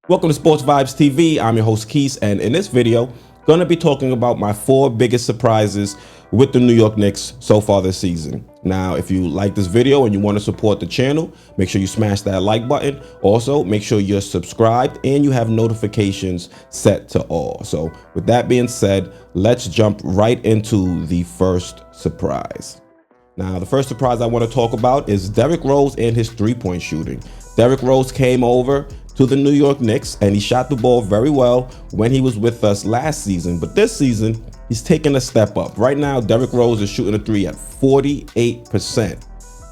Welcome to Sports Vibes TV. I'm your host Quis, and in this video, going to be talking about my 4 biggest surprises with the New York Knicks so far this season. Now, if you like this video and you want to support the channel, make sure you smash that like button. Also, make sure you're subscribed and you have notifications set to all. So with that being said, let's jump right into the first surprise. Now, the first surprise I want to talk about is Derrick Rose and his three-point shooting. Derrick Rose came over to the New York Knicks and he shot the ball very well when he was with us last season. But this season, he's taken a step up. Right now, Derrick Rose is shooting a three at 48%.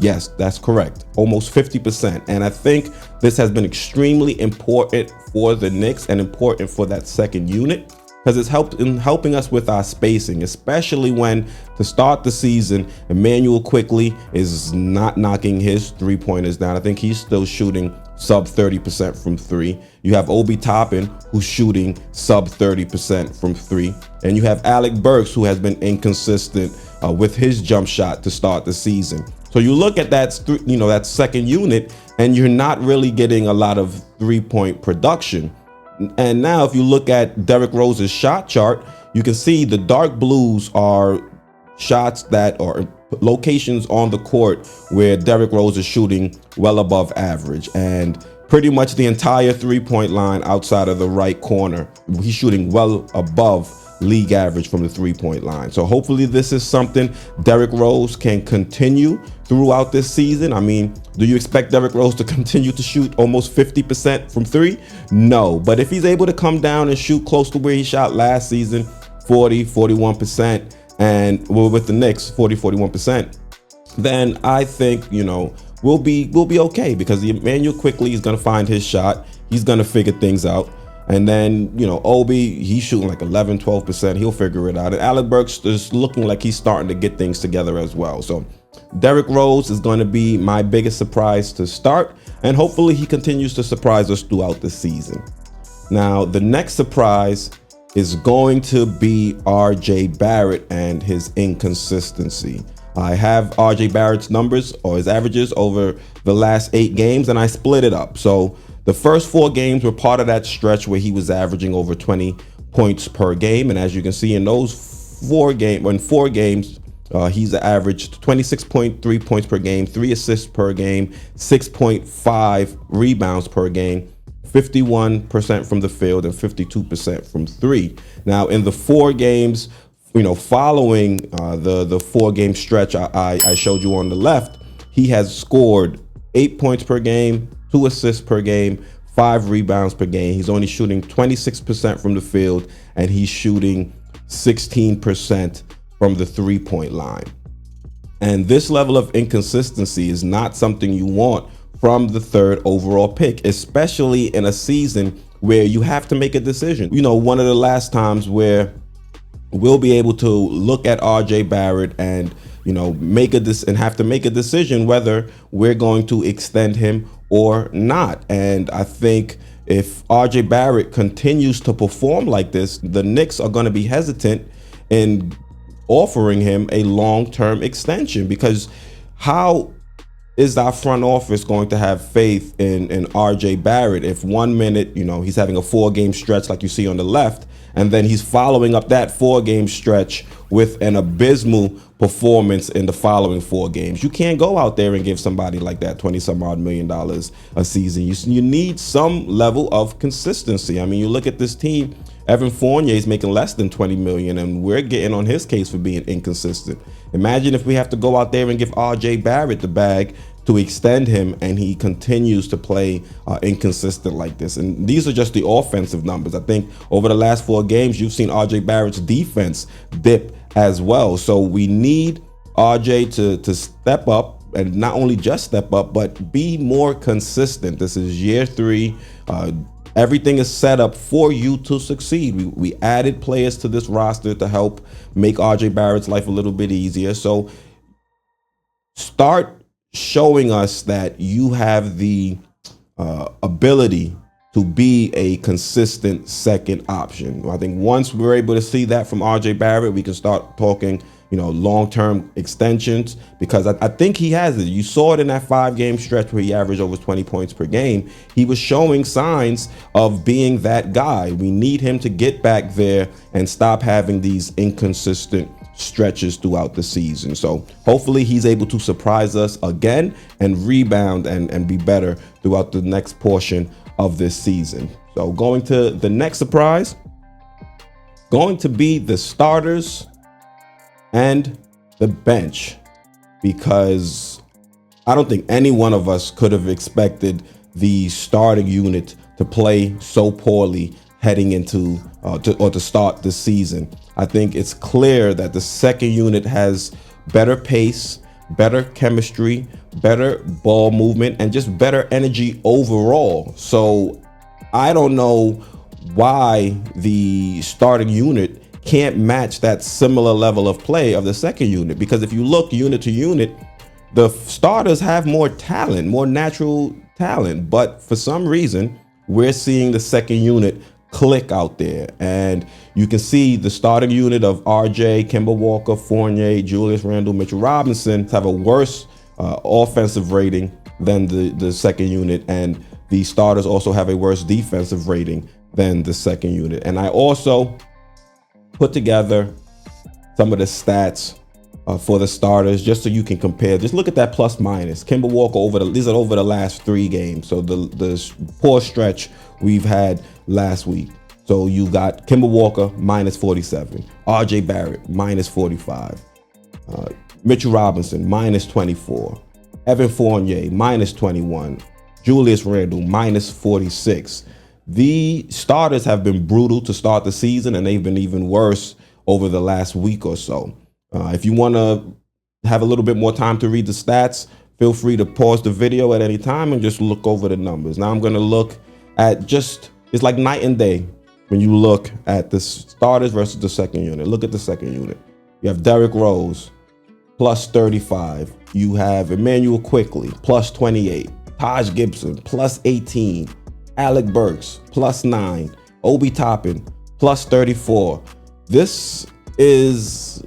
Yes, that's correct. Almost 50%. And I think this has been extremely important for the Knicks and important for that second unit, because it's helping us with our spacing, especially when to start the season, Emmanuel Quickley is not knocking his three-pointers down. I think he's still shooting sub 30% from three. You have Obi Toppin, who's shooting sub 30% from three. And you have Alec Burks, who has been inconsistent with his jump shot to start the season. So you look at that, that second unit, and you're not really getting a lot of three-point production. And now if you look at Derrick Rose's shot chart, you can see the dark blues are shots that are locations on the court where Derrick Rose is shooting well above average, and pretty much the entire three-point line outside of the right corner, he's shooting well above league average from the three-point line. So hopefully this is something Derrick Rose can continue throughout this season. I mean, do you expect Derrick Rose to continue to shoot almost 50% from three? No, but if he's able to come down and shoot close to where he shot last season, 41%, and with the Knicks, 41%, then I think, we'll be okay, because Emmanuel Quickley is going to find his shot. He's going to figure things out. And then, Obi, he's shooting like 11-12%. He'll figure it out. And Alec Burks is looking like he's starting to get things together as well. So Derrick Rose is going to be my biggest surprise to start. And hopefully he continues to surprise us throughout the season. Now, the next surprise is going to be RJ Barrett and his inconsistency. I have RJ Barrett's numbers, or his averages, over the last 8 games, and I split it up. So the first 4 games were part of that stretch where he was averaging over 20 points per game. And as you can see in those 4 games, he's averaged 26.3 points per game, 3 assists per game, 6.5 rebounds per game, 51% from the field and 52% from three. Now in the 4 games, following the 4-game stretch I showed you on the left, he has scored 8 points per game, 2 assists per game, 5 rebounds per game. He's only shooting 26% from the field, and he's shooting 16% from the three-point line. And this level of inconsistency is not something you want from the 3rd overall pick, especially in a season where you have to make a decision. One of the last times where we'll be able to look at RJ Barrett and have to make a decision whether we're going to extend him or not. And I think if RJ Barrett continues to perform like this, the Knicks are going to be hesitant in offering him a long-term extension, because how is our front office going to have faith in RJ Barrett if 1 minute, he's having a 4-game stretch like you see on the left, and then he's following up that 4-game stretch with an abysmal performance in the following 4 games? You can't go out there and give somebody like that $20-some-odd million a season. You need some level of consistency. I mean, you look at this team, Evan Fournier is making less than $20 million, and we're getting on his case for being inconsistent. Imagine if we have to go out there and give RJ Barrett the bag to extend him, and he continues to play inconsistent like this. And these are just the offensive numbers. I think over the last 4 games, you've seen RJ Barrett's defense dip as well. So we need RJ to step up, and not only just step up, but be more consistent. This is year 3. Everything is set up for you to succeed. We added players to this roster to help make RJ Barrett's life a little bit easier. So start showing us that you have the ability to be a consistent second option. I think once we're able to see that from RJ Barrett, we can start talking long-term extensions, because I think he has it. You saw it in that 5-game stretch where he averaged over 20 points per game. He was showing signs of being that guy. We need him to get back there and stop having these inconsistent stretches throughout the season. So hopefully he's able to surprise us again and rebound and be better throughout the next portion of this season. So going to the next surprise, going to be the starters and the bench, because I don't think any one of us could have expected the starting unit to play so poorly heading into to start the season. I think it's clear that the second unit has better pace, better chemistry, better ball movement, and just better energy overall. So I don't know why the starting unit can't match that similar level of play of the second unit, because if you look unit to unit, the starters have more talent, more natural talent, but for some reason we're seeing the second unit click out there. And you can see the starting unit of RJ, Kemba Walker, Fournier, Julius Randle, Mitchell Robinson have a worse offensive rating than the second unit, and the starters also have a worse defensive rating than the second unit. And I also put together some of the stats for the starters, just so you can compare. Just look at that plus minus. Kemba Walker these are over the last 3 games. So the poor stretch we've had last week. So you got Kemba Walker minus 47, RJ Barrett minus 45, Mitchell Robinson minus 24, Evan Fournier minus 21, Julius Randle minus 46. The starters have been brutal to start the season, and they've been even worse over the last week or so. If you want to have a little bit more time to read the stats, feel free to pause the video at any time and just look over the numbers. Now I'm going to look at it's like night and day when you look at the starters versus the second unit. Look at the second unit. You have Derrick Rose plus 35. You have Emmanuel Quickley plus 28. Taj Gibson plus 18. Alec Burks plus 9. Obi Toppin plus 34. This is,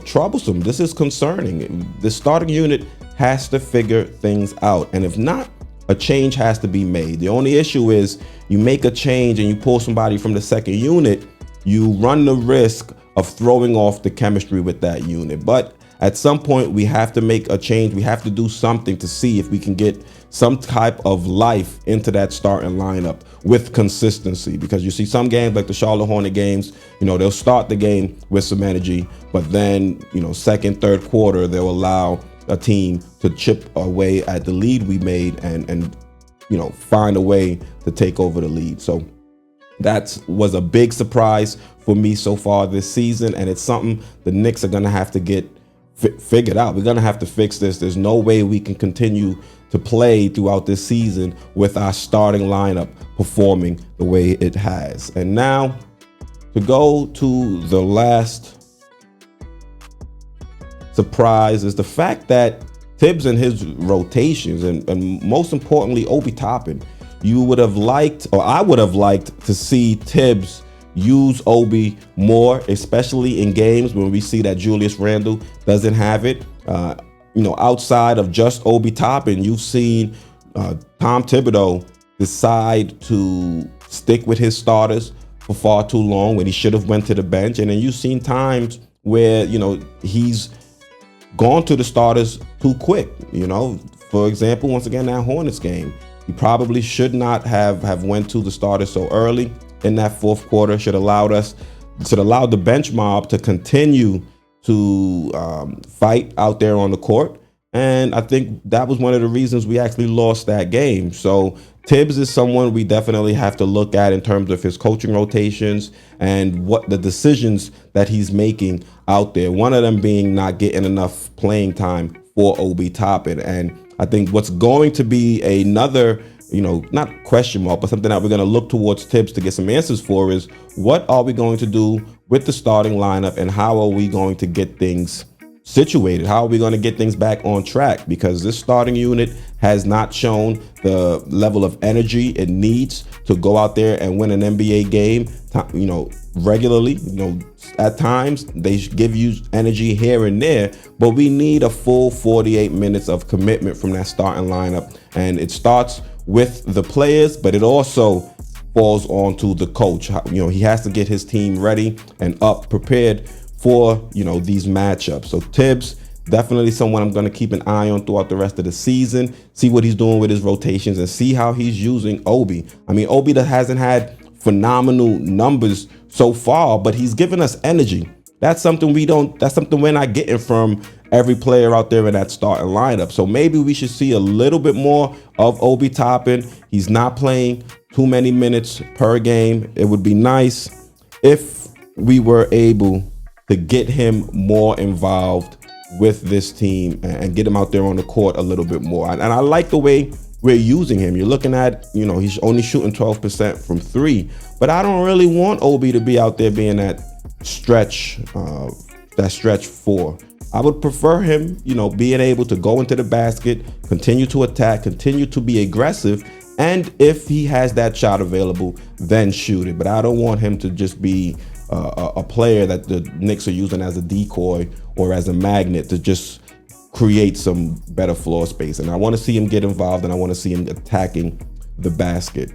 troublesome. This is concerning. The starting unit has to figure things out. And if not, a change has to be made. The only issue is you make a change and you pull somebody from the second unit, you run the risk of throwing off the chemistry with that unit. But at some point, we have to make a change. We have to do something to see if we can get some type of life into that starting lineup with consistency, because you see some games like the Charlotte Hornet games, they'll start the game with some energy, but then, second, third quarter, they'll allow a team to chip away at the lead we made and find a way to take over the lead. So that was a big surprise for me so far this season, and it's something the Knicks are going to have to get figured out. We're going to have to fix this. There's no way we can continue to play throughout this season with our starting lineup performing the way it has. And now to go to the last surprise is the fact that Tibbs and his rotations, and most importantly, Obi Toppin, you would have liked, or I would have liked to see Tibbs use Obi more, especially in games when we see that Julius Randle doesn't have it. Outside of just Obi Toppin, you've seen Tom Thibodeau decide to stick with his starters for far too long when he should have went to the bench. And then you've seen times where, he's gone to the starters too quick. For example, once again, that Hornets game, he probably should not have went to the starters so early in that fourth quarter. Should allow the bench mob to continue to fight out there on the court. And I think that was one of the reasons we actually lost that game. So Tibbs is someone we definitely have to look at in terms of his coaching rotations and what the decisions that he's making out there. One of them being not getting enough playing time for Obi Toppin. And I think what's going to be another, not question mark, but something that we're going to look towards Tibbs to get some answers for is, what are we going to do with the starting lineup, and how are we going to get things situated? How are we going to get things back on track? Because this starting unit has not shown the level of energy it needs to go out there and win an NBA game, regularly. At times they give you energy here and there, but we need a full 48 minutes of commitment from that starting lineup. And it starts with the players, but it also falls on to the coach. He has to get his team ready and prepared for, these matchups. So Tibbs, definitely someone I'm going to keep an eye on throughout the rest of the season, see what he's doing with his rotations and see how he's using Obi. I mean, Obi that hasn't had phenomenal numbers so far, but he's given us energy. That's something we're not getting from every player out there in that starting lineup. So maybe we should see a little bit more of Obi Toppin. He's not playing too many minutes per game. It would be nice if we were able to get him more involved with this team and get him out there on the court a little bit more. And I like the way we're using him. You're looking at, he's only shooting 12% from 3, but I don't really want Obi to be out there being that stretch 4. I would prefer him, being able to go into the basket, continue to attack, continue to be aggressive, and if he has that shot available, then shoot it. But I don't want him to just be a player that the Knicks are using as a decoy or as a magnet to just create some better floor space. And I want to see him get involved, and I want to see him attacking the basket.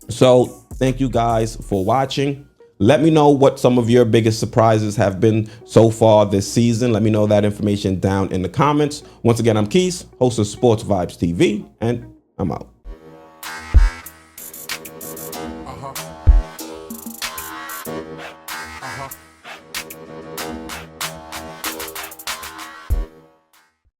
So thank you guys for watching. Let me know what some of your biggest surprises have been so far this season. Let me know that information down in the comments. Once again, I'm Quis, host of Sports Vibes TV, and I'm out.